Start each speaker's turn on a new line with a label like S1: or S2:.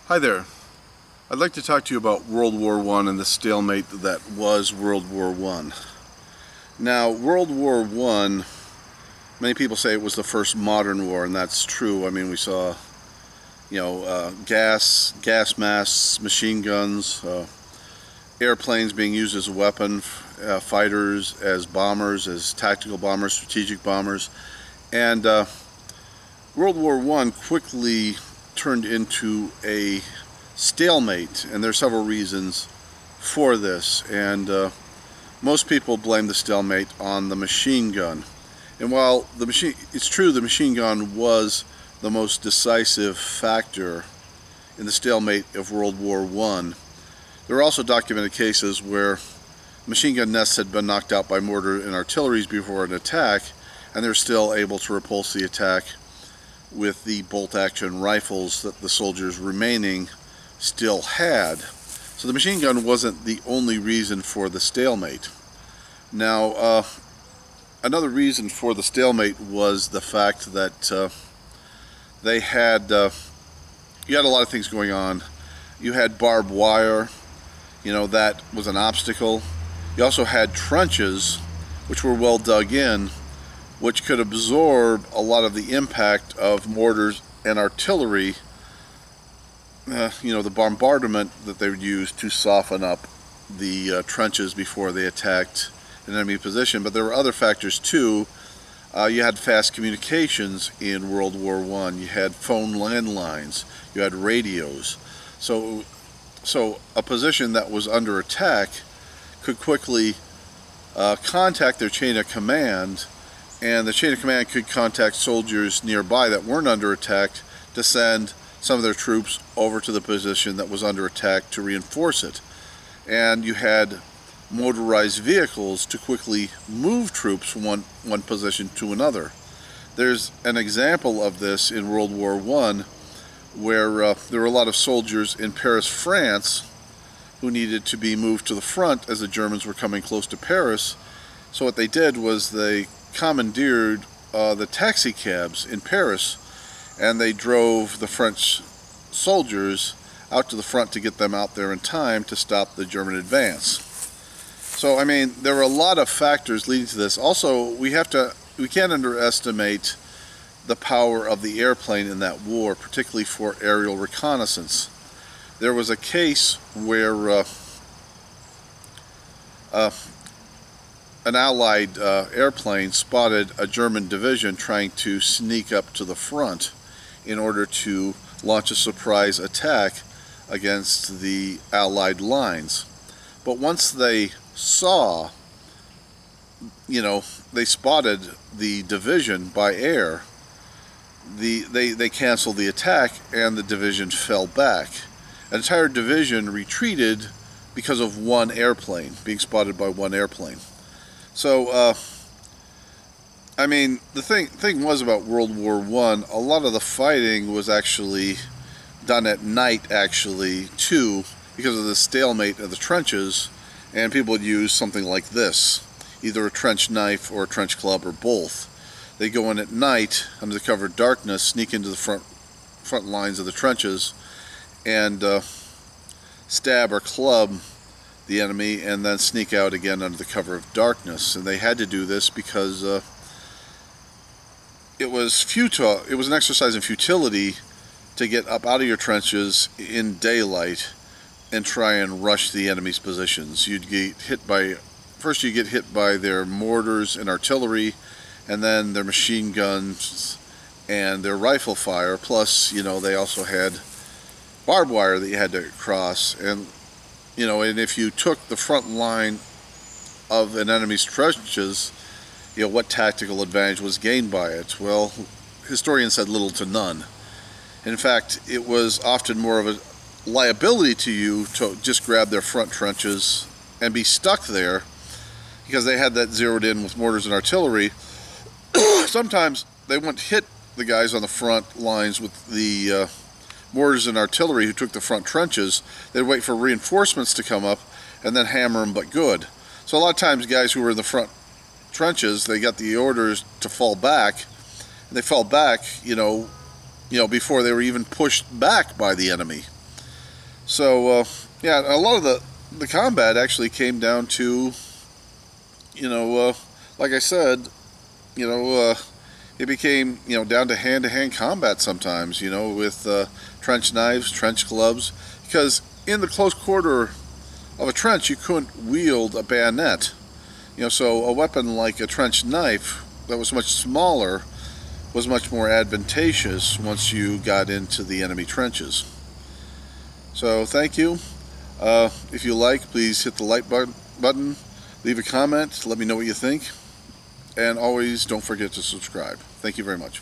S1: Hi there. I'd like to talk to you about World War I and the stalemate that was World War I. Now, World War I, many people say it was the first modern war, and that's true. I mean, we saw, gas masks, machine guns, airplanes being used as a weapon, fighters as bombers, as tactical bombers, strategic bombers, and World War I quickly turned into a stalemate, and there are several reasons for this, and most people blame the stalemate on the machine gun. And while it's true the machine gun was the most decisive factor in the stalemate of World War I, there are also documented cases where machine gun nests had been knocked out by mortar and artilleries before an attack, and they're still able to repulse the attack with the bolt-action rifles that the soldiers remaining still had. So the machine gun wasn't the only reason for the stalemate. Now, another reason for the stalemate was the fact that you had a lot of things going on. You had barbed wire, that was an obstacle. You also had trenches, which were well dug in, which could absorb a lot of the impact of mortars and artillery, the bombardment that they would use to soften up the trenches before they attacked an enemy position. But there were other factors too. You had fast communications in World War I. You had phone landlines. You had radios. So a position that was under attack could quickly contact their chain of command, and the chain of command could contact soldiers nearby that weren't under attack to send some of their troops over to the position that was under attack to reinforce it. And you had motorized vehicles to quickly move troops from one position to another. There's an example of this in World War I, where there were a lot of soldiers in Paris, France, who needed to be moved to the front as the Germans were coming close to Paris. So what they did was they commandeered the taxi cabs in Paris, and they drove the French soldiers out to the front to get them out there in time to stop the German advance. So I mean, there were a lot of factors leading to this. Also, we can't underestimate the power of the airplane in that war, particularly for aerial reconnaissance. There was a case where an Allied airplane spotted a German division trying to sneak up to the front in order to launch a surprise attack against the Allied lines. But once they saw, they spotted the division by air, they canceled the attack and the division fell back. An entire division retreated because of one airplane, being spotted by one airplane. So, I mean, the thing was about World War I, a lot of the fighting was actually done at night, too, because of the stalemate of the trenches, and people would use something like this, either a trench knife or a trench club or both. They go in at night, under the cover of darkness, sneak into the front lines of the trenches, and stab or club the enemy, and then sneak out again under the cover of darkness. And they had to do this because it was futile. It was an exercise in futility to get up out of your trenches in daylight and try and rush the enemy's positions. You'd get hit by their mortars and artillery, and then their machine guns and their rifle fire. Plus, they also had barbed wire that you had to cross, and if you took the front line of an enemy's trenches, what tactical advantage was gained by it? Well, historians said little to none. In fact, it was often more of a liability to you to just grab their front trenches and be stuck there, because they had that zeroed in with mortars and artillery. Sometimes they wouldn't hit the guys on the front lines with the mortars and artillery who took the front trenches. They'd wait for reinforcements to come up and then hammer them but good. So a lot of times guys who were in the front trenches, they got the orders to fall back, and they fell back, before they were even pushed back by the enemy. So yeah, a lot of the combat actually came down to, like I said, it became, down to hand-to-hand combat sometimes, with trench knives, trench gloves, because in the close quarter of a trench you couldn't wield a bayonet. So a weapon like a trench knife that was much smaller was much more advantageous once you got into the enemy trenches. So thank you. If you like, please hit the like button, leave a comment, let me know what you think, and always don't forget to subscribe. Thank you very much.